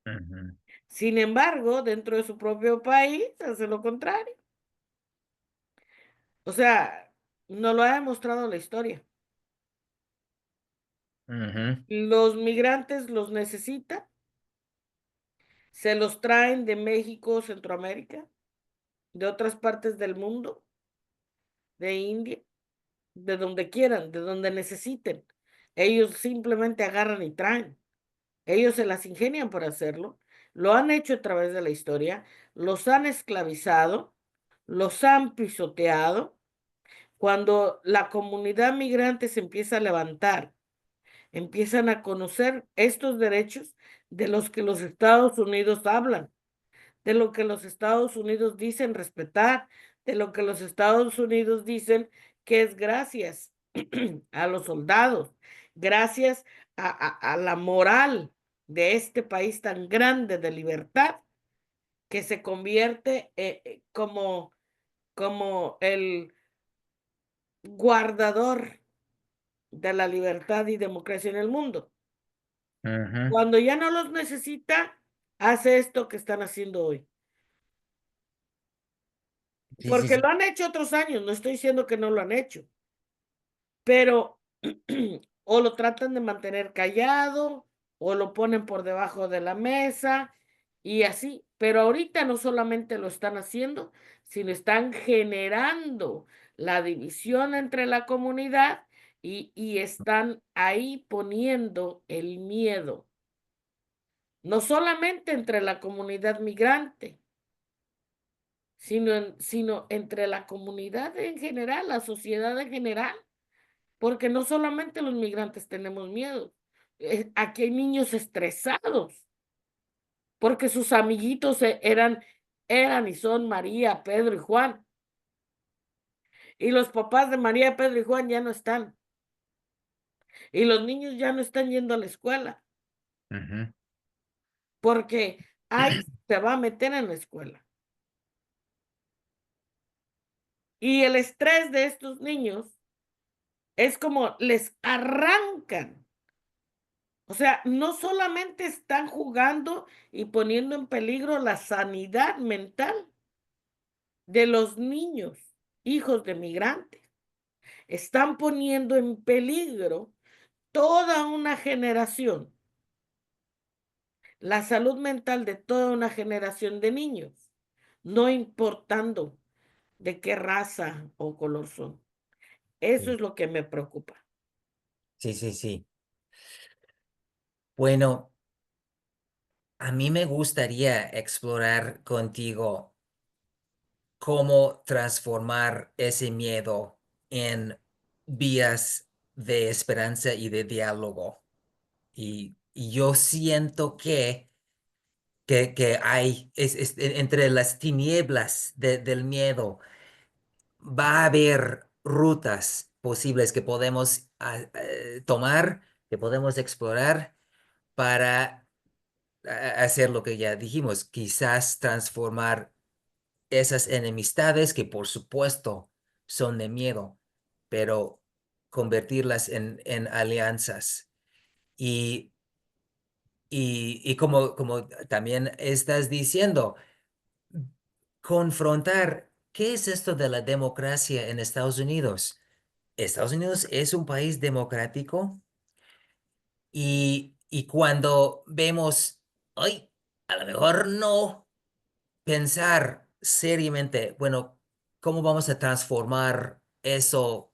ujú, Sin embargo, dentro de su propio país hace lo contrario. O sea, no lo ha demostrado la historia. ujú, Los migrantes los necesitan, se los traen de México, Centroamérica, de otras partes del mundo, de India, de donde quieran, de donde necesiten. Ellos simplemente agarran y traen. Ellos se las ingenian por hacerlo. Lo han hecho a través de la historia, los han esclavizado, los han pisoteado. Cuando la comunidad migrante se empieza a levantar, empiezan a conocer estos derechos de los que los Estados Unidos hablan, de lo que los Estados Unidos dicen respetar, de lo que los Estados Unidos dicen que es gracias a los soldados, gracias a la moral de este país tan grande de libertad, que se convierte como el guardador de la libertad y democracia en el mundo. Ujú. Cuando ya no los necesita, hace esto que están haciendo hoy. Sí, sí, Porque sí. lo han hecho otros años, no estoy diciendo que no lo han hecho, pero o lo tratan de mantener callado o lo ponen por debajo de la mesa y así. Pero ahorita no solamente lo están haciendo, sino están generando la división entre la comunidad y están ahí poniendo el miedo, no solamente entre la comunidad migrante, sino entre la comunidad en general, la sociedad en general. Porque no solamente los migrantes tenemos miedo, aquí hay niños estresados, porque sus amiguitos eran y son María, Pedro y Juan, y los papás de María, Pedro y Juan ya no están, y los niños ya no están yendo a la escuela, Ujú. porque ahí se va a meter en la escuela. Y el estrés de estos niños es como les arrancan. O sea, no solamente están jugando y poniendo en peligro la sanidad mental de los niños, hijos de migrantes, están poniendo en peligro toda una generación, la salud mental de toda una generación de niños, no importando de qué raza o color son. Eso Sí, es lo que me preocupa. sí, sí, sí. Bueno, a mí me gustaría explorar contigo cómo transformar ese miedo en vías de esperanza y de diálogo. Y yo siento que hay, entre las tinieblas del miedo, va a haber rutas posibles que podemos tomar, que podemos explorar para hacer lo que ya dijimos, quizás transformar esas enemistades que por supuesto son de miedo, pero convertirlas en alianzas. Y, y como también estás diciendo, confrontar, ¿qué es esto de la democracia en Estados Unidos? Estados Unidos es un país democrático y cuando vemos, ay, a lo mejor no, pensar seriamente, bueno, ¿cómo vamos a transformar eso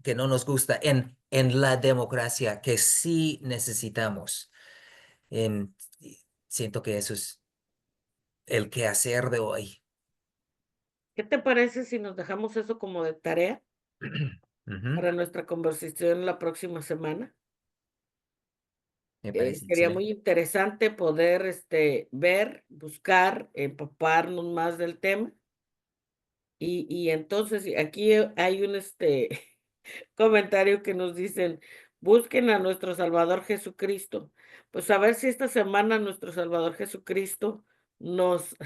que no nos gusta en la democracia que sí necesitamos? En- Siento que eso es el quehacer de hoy. ¿Qué te parece si nos dejamos eso como de tarea Ujú. para nuestra conversación la próxima semana? Me parece Sería excelente. muy interesante poder, ver, buscar, empaparnos más del tema. Y entonces, aquí hay un, comentario que nos dicen: "Busquen a nuestro Salvador Jesucristo". Pues, a ver si esta semana nuestro Salvador Jesucristo nos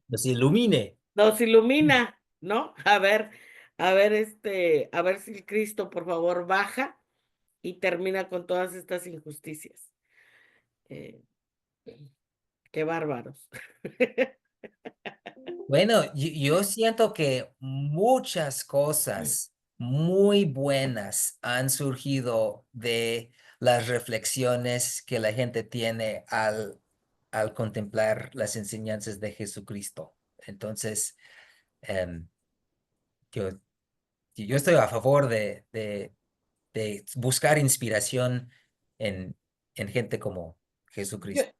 Nos ilumine. nos ilumina, ¿no? A ver si el Cristo, por favor, baja y termina con todas estas injusticias. Eh Qué bárbaros. Bueno, yo siento que muchas cosas muy buenas han surgido de las reflexiones que la gente tiene al contemplar las enseñanzas de Jesucristo. Entonces, em, yo, yo estoy a favor de buscar inspiración en, en gente como Yo Jesucristo.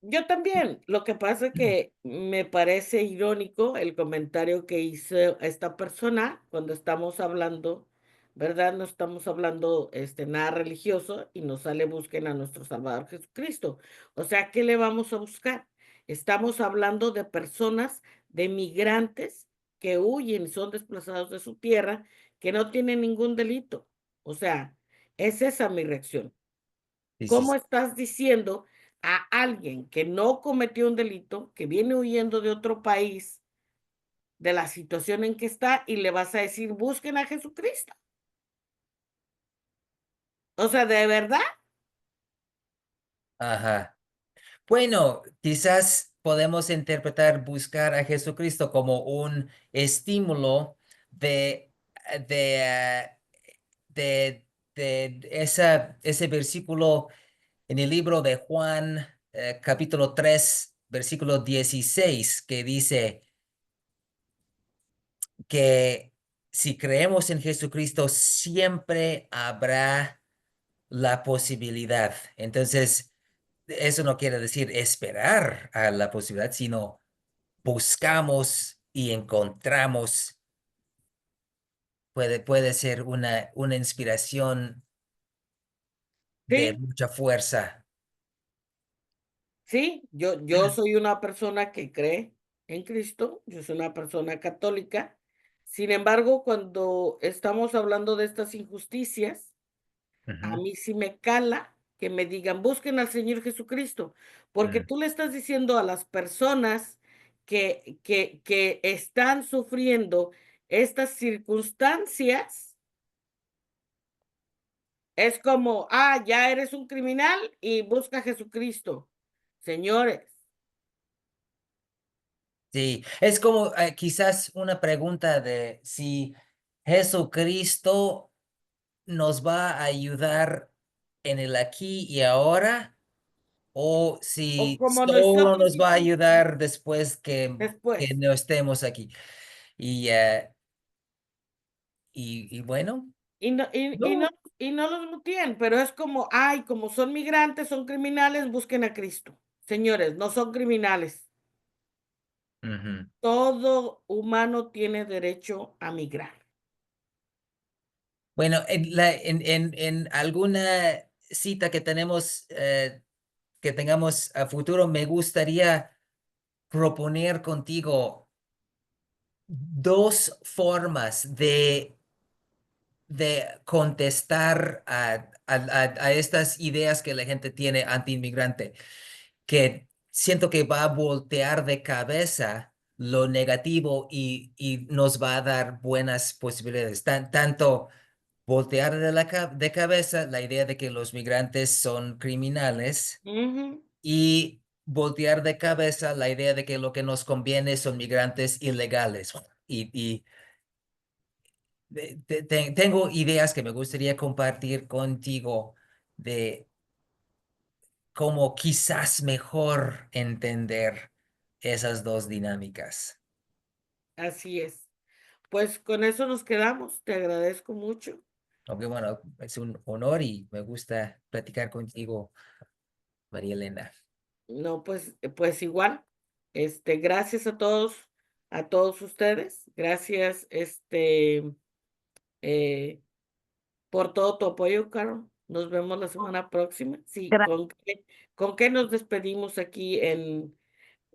yo también. Lo que pasa es que me parece irónico el comentario que hizo esta persona cuando estamos hablando, ¿verdad? No estamos hablando, nada religioso y nos sale: "Busquen a nuestro Salvador Jesucristo". O sea, ¿qué le vamos a buscar? Estamos hablando de personas, de migrantes que huyen, son desplazados de su tierra, que no tienen ningún delito. O sea, es esa mi reacción. Sí, sí, ¿Cómo sí. estás diciendo? a alguien que no cometió un delito, que viene huyendo de otro país, de la situación en que está, y le vas a decir, busquen a Jesucristo. O sea, ¿de verdad? Ajá. Bueno, quizás podemos interpretar buscar a Jesucristo como un estímulo de, de, ah, ese versículo en el libro de Juan, capítulo 3 versículo 16 que dice que si creemos en Jesucristo, siempre habrá la posibilidad. Entonces, eso no quiere decir esperar a la posibilidad, sino buscamos y encontramos. Puede ser una inspiración de Sí, mucha fuerza. sí, yo soy una persona que cree en Cristo, yo soy una persona católica. Sin embargo, cuando estamos hablando de estas injusticias, a Ujú. mí sí me cala que me digan, busquen al Señor Jesucristo, porque Mm. tú le estás diciendo a las personas que están sufriendo estas circunstancias, es como, ya eres un criminal y busca a Jesucristo. Señores, Sí, es como quizás una pregunta de si Jesucristo nos va a ayudar en el aquí y ahora o o si como solo nosotros nos va a hicimos ayudar después que después. no estemos aquí. Y, y bueno, Y no, no. y no los mutían, pero es como, como son migrantes, son criminales, busquen a Cristo. Señores, no son criminales. Ujú. Todo humano tiene derecho a migrar. Bueno, en alguna cita que tenemos, que tengamos a futuro, me gustaría proponer contigo dos formas de contestar a estas ideas que la gente tiene anti-inmigrante, que siento que va a voltear de cabeza lo negativo y nos va a dar buenas posibilidades. Tanto voltear de cabeza la idea de que los migrantes son criminales Ujú, y voltear de cabeza la idea de que lo que nos conviene son migrantes ilegales. Y tengo ideas que me gustaría compartir contigo de cómo quizás mejor entender esas dos dinámicas. así es. Pues con eso nos quedamos. Te agradezco mucho. Aunque bueno, es un honor y me gusta platicar contigo, María Elena. No, pues igual. Gracias a todos ustedes. Gracias, eh, por todo tu apoyo, Carol. Nos vemos la semana próxima. Sí, Gra- con qué nos despedimos aquí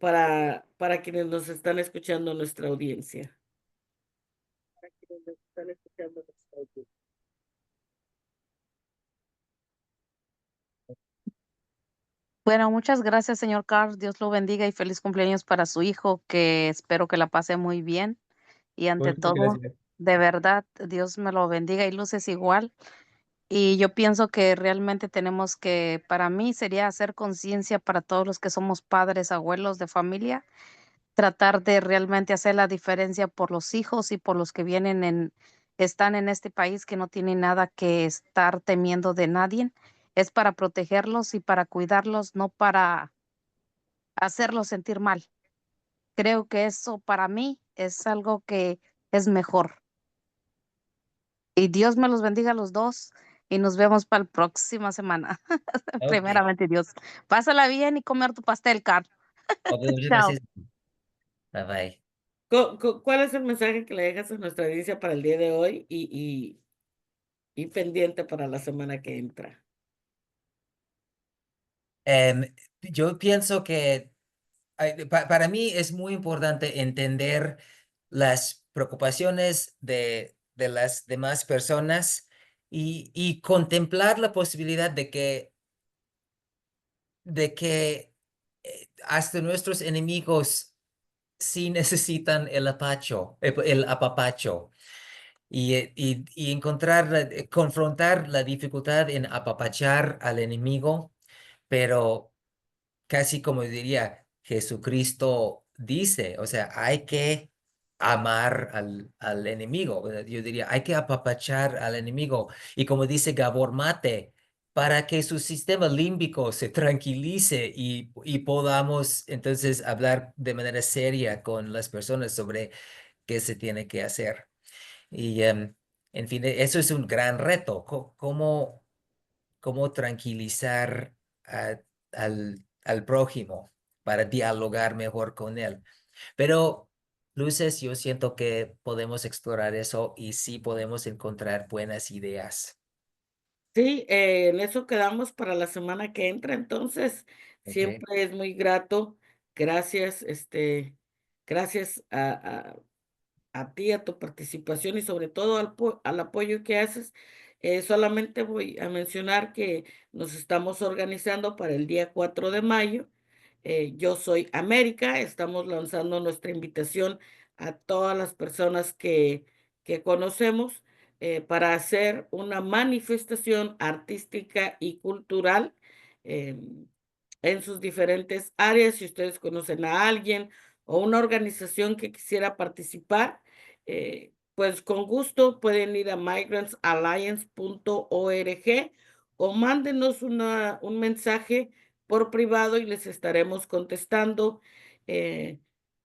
para quienes nos están escuchando nuestra audiencia? Para quienes nos están escuchando nuestra audiencia. Bueno, muchas gracias, señor Carl. Dios lo bendiga y feliz cumpleaños para su hijo, que espero que la pase muy bien. Y ante Muchas todo, gracias. de verdad, Dios me lo bendiga y luces igual. Y yo pienso que realmente tenemos que, para mí sería hacer conciencia para todos los que somos padres, abuelos de familia, tratar de realmente hacer la diferencia por los hijos y por los que están en este país que no tienen nada que estar temiendo de nadie. Es para protegerlos y para cuidarlos, no para hacerlos sentir mal. Creo que eso para mí es algo que es mejor. Y Dios me los bendiga a los dos y nos vemos para la próxima semana. Ok. Primeramente Dios. Pásala bien y comer tu pastel, Carl. Ok, muchas Chao. gracias. Bye bye. ¿Cuál es el mensaje que le dejas a nuestra audiencia para el día de hoy y pendiente para la semana que entra? Yo pienso que para mí es muy importante entender las preocupaciones de las demás personas y contemplar la posibilidad de que hasta nuestros enemigos sí necesitan el el apapacho. Y encontrar, confrontar la dificultad en apapachar al enemigo, pero casi como diría Jesucristo dice, o sea, hay que amar al enemigo, ¿verdad? Yo diría, hay que apapachar al enemigo. Y como dice Gabor Mate, para que su sistema límbico se tranquilice y podamos entonces hablar de manera seria con las personas sobre qué se tiene que hacer. Y en fin, eso es un gran reto. ¿Cómo tranquilizar al prójimo para dialogar mejor con él? Pero, Luces, yo siento que podemos explorar eso y sí podemos encontrar buenas ideas. Sí, en eso quedamos para la semana que entra, entonces, ¿Ok? siempre es muy grato. Gracias, gracias a ti, a tu participación y sobre todo al apoyo que haces. Solamente voy a mencionar que nos estamos organizando para el día 4 de mayo. Yo soy América, estamos lanzando nuestra invitación a todas las personas que conocemos para hacer una manifestación artística y cultural em, en sus diferentes áreas. Si ustedes conocen a alguien o una organización que quisiera participar, pues con gusto pueden ir a migrantsalliance.org o mándenos un mensaje por privado y les estaremos contestando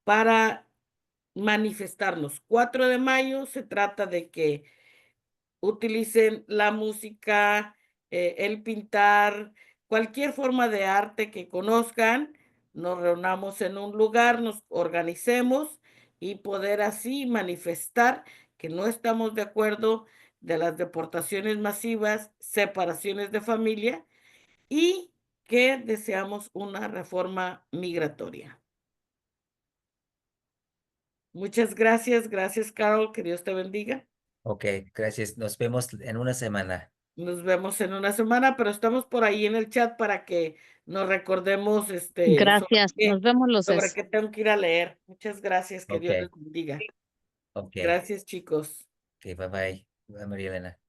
para manifestarnos. 4 de mayo se trata de que utilicen la música, el pintar, cualquier forma de arte que conozcan, nos reunamos en un lugar, nos organicemos y poder así manifestar que no estamos de acuerdo de las deportaciones masivas, separaciones de familia y que deseamos una reforma migratoria. Muchas gracias, gracias Carol, que Dios te bendiga. Ok, gracias. Nos vemos en una semana. Nos vemos en una semana, pero estamos por ahí en el chat para que nos recordemos Gracias. Nos vemos, sobre Luces. qué tengo que ir a leer. Muchas gracias, que Ok, Dios les bendiga. ok, Gracias, chicos. ok, bye bye. Bye, María Elena.